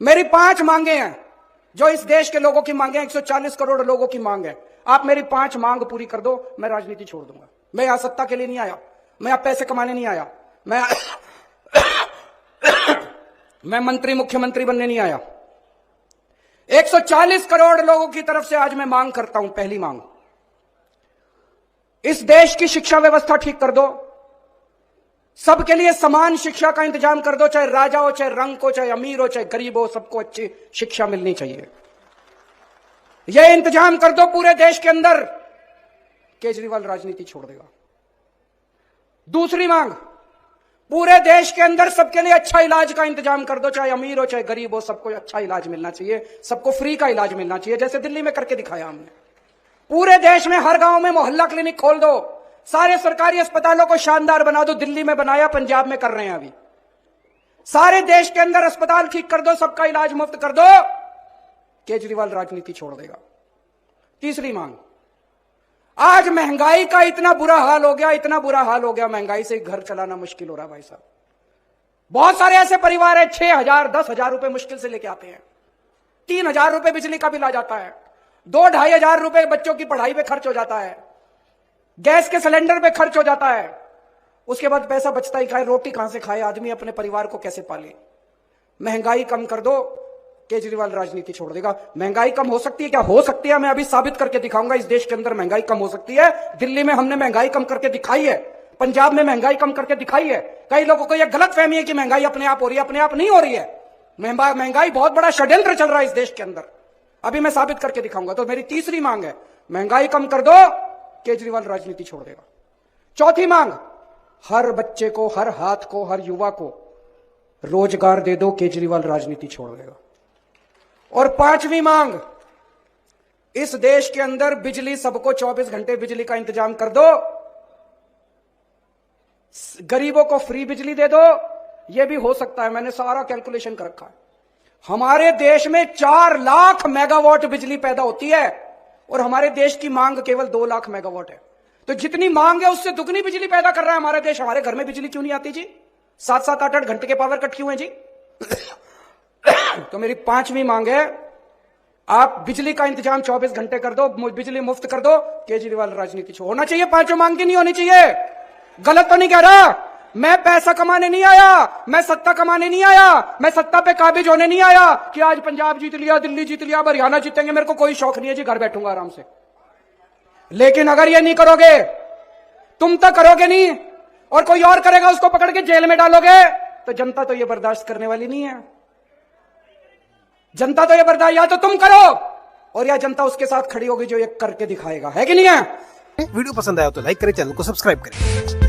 मेरी 5 मांगे हैं जो इस देश के लोगों की मांगे हैं, 140 करोड़ लोगों की मांग है। आप मेरी 5 मांग पूरी कर दो, मैं राजनीति छोड़ दूंगा। मैं यहां सत्ता के लिए नहीं आया, मैं यहां पैसे कमाने नहीं आया, मैं मंत्री मुख्यमंत्री बनने नहीं आया। 140 करोड़ लोगों की तरफ से आज मैं मांग करता हूं। पहली मांग, इस देश की शिक्षा व्यवस्था ठीक कर दो, सबके लिए समान शिक्षा का इंतजाम कर दो, चाहे राजा हो, चाहे रंग हो, चाहे अमीर हो, चाहे गरीब हो, सबको अच्छी शिक्षा मिलनी चाहिए। यह इंतजाम कर दो पूरे देश के अंदर, केजरीवाल राजनीति छोड़ देगा। दूसरी मांग, पूरे देश के अंदर सबके लिए अच्छा इलाज का इंतजाम कर दो, चाहे अमीर हो, चाहे गरीब हो, सबको अच्छा इलाज मिलना चाहिए, सबको फ्री का इलाज मिलना चाहिए, जैसे दिल्ली में करके दिखाया हमने। पूरे देश में हर गांव में मोहल्ला क्लिनिक खोल दो, सारे सरकारी अस्पतालों को शानदार बना दो। दिल्ली में बनाया, पंजाब में कर रहे हैं अभी। सारे देश के अंदर अस्पताल ठीक कर दो, सबका इलाज मुफ्त कर दो, केजरीवाल राजनीति छोड़ देगा। तीसरी मांग, आज महंगाई का इतना बुरा हाल हो गया, इतना बुरा हाल हो गया, महंगाई से घर चलाना मुश्किल हो रहा है भाई साहब। बहुत सारे ऐसे परिवार है 6,000 10,000 रुपए मुश्किल से लेके आते हैं, 3,000 रुपए बिजली का बिल आ जाता है, 2-2.5 हजार रुपए बच्चों की पढ़ाई पे खर्च हो जाता है, गैस के सिलेंडर पे खर्च हो जाता है। उसके बाद पैसा बचता ही खाए, रोटी कहां से खाए आदमी, अपने परिवार को कैसे पाले। महंगाई कम कर दो, केजरीवाल राजनीति छोड़ देगा। महंगाई कम हो सकती है क्या? हो सकती है, मैं अभी साबित करके दिखाऊंगा। इस देश के अंदर महंगाई कम हो सकती है। दिल्ली में हमने महंगाई कम करके दिखाई है, पंजाब में महंगाई कम करके दिखाई है। कई लोगों को यह गलत फहमी है कि महंगाई अपने आप हो रही है, अपने आप नहीं हो रही है। महंगाई बहुत बड़ा षड्यंत्र चल रहा है इस देश के अंदर, अभी मैं साबित करके दिखाऊंगा। तो मेरी तीसरी मांग है, महंगाई कम कर दो, केजरीवाल राजनीति छोड़ देगा। चौथी मांग, हर बच्चे को, हर हाथ को, हर युवा को रोजगार दे दो, केजरीवाल राजनीति छोड़ देगा। और पांचवी मांग, इस देश के अंदर बिजली, सबको 24 घंटे बिजली का इंतजाम कर दो, गरीबों को फ्री बिजली दे दो। यह भी हो सकता है, मैंने सारा कैलकुलेशन कर रखा है। हमारे देश में 4 लाख मेगावाट बिजली पैदा होती है और हमारे देश की मांग केवल 2 लाख मेगावाट है। तो जितनी मांग है उससे दुगनी बिजली पैदा कर रहा है हमारा देश। हमारे घर में बिजली क्यों नहीं आती जी? 7-7 8-8 घंटे के पावर कट क्यों है जी? तो मेरी पांचवी मांग है, आप बिजली का इंतजाम 24 घंटे कर दो, बिजली मुफ्त कर दो, केजरीवाल राजनीति छोड़। होना चाहिए, पांचों मांग की नहीं होनी चाहिए। गलत तो नहीं कह रहा, मैं पैसा कमाने नहीं आया, मैं सत्ता कमाने नहीं आया, मैं सत्ता पे काबिज होने नहीं आया कि आज पंजाब जीत लिया, दिल्ली जीत लिया, हरियाणा जीतेंगे। मेरे को कोई शौक नहीं है जी, घर बैठूंगा आराम से। लेकिन अगर ये नहीं करोगे, तुम तो करोगे नहीं और कोई और करेगा, उसको पकड़ के जेल में डालोगे, तो जनता तो ये बर्दाश्त करने वाली नहीं है। जनता तो ये बर्दाश्त, या तो तुम करो और या जनता उसके साथ खड़ी होगी जो ये करके दिखाएगा, है कि नहीं है? वीडियो पसंद आया तो लाइक करें, चैनल को सब्सक्राइब करें।